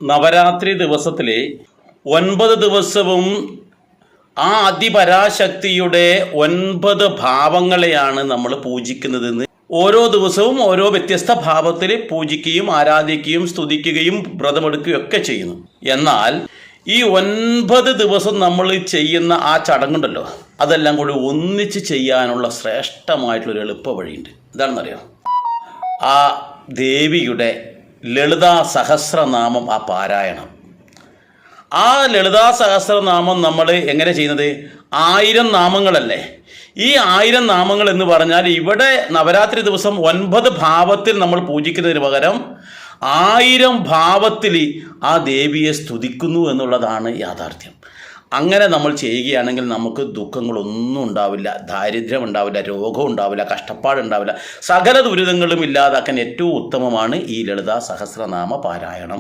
നവരാത്രി ദിവസത്തിലെ 9 ദിവസവും ആ അതിപരാശക്തിയുടെ 9 ഭാവങ്ങളെയാണ് നമ്മൾ പൂജിക്കുന്നതെന്ന്. ഓരോ ദിവസവും ഓരോ വ്യത്യസ്ത ഭാവത്തിൽ പൂജിക്കുകയും ആരാധിക്കുകയും സ്തുതിക്കുകയും വ്രതമെടുക്കുകയും ഒക്കെ ചെയ്യുന്നു. എന്നാൽ ഈ 9 ദിവസം നമ്മൾ ചെയ്യുന്ന ആ ചടങ്ങുണ്ടല്ലോ, അതെല്ലാം കൂടി ഒന്നിച്ച് ചെയ്യാനുള്ള ശ്രേഷ്ഠമായിട്ടുള്ളൊരു എളുപ്പ വഴിയുണ്ട്. എന്താണെന്നറിയോ? ആ ദേവിയുടെ ലളിതാ സഹസ്രനാമം, ആ പാരായണം. ആ ലളിതാ സഹസ്രനാമം നമ്മൾ എങ്ങനെ ചെയ്യുന്നത്? 1000 നാമങ്ങളല്ലേ. ഈ 1000 നാമങ്ങൾ എന്ന് പറഞ്ഞാൽ ഇവിടെ നവരാത്രി ദിവസം 9 ഭാവത്തിൽ നമ്മൾ പൂജിക്കുന്നതിന് പകരം 1000 ഭാവത്തിൽ ആ ദേവിയെ സ്തുതിക്കുന്നു എന്നുള്ളതാണ് യാഥാർത്ഥ്യം. അങ്ങനെ നമ്മൾ ചെയ്യുകയാണെങ്കിൽ നമുക്ക് ദുഃഖങ്ങളൊന്നും ഉണ്ടാവില്ല, ദാരിദ്ര്യം ഉണ്ടാവില്ല, രോഗം ഉണ്ടാവില്ല, കഷ്ടപ്പാടുണ്ടാവില്ല. സകല ദുരിതങ്ങളും ഇല്ലാതാക്കാൻ ഏറ്റവും ഉത്തമമാണ് ഈ ലളിതാ സഹസ്രനാമ പാരായണം.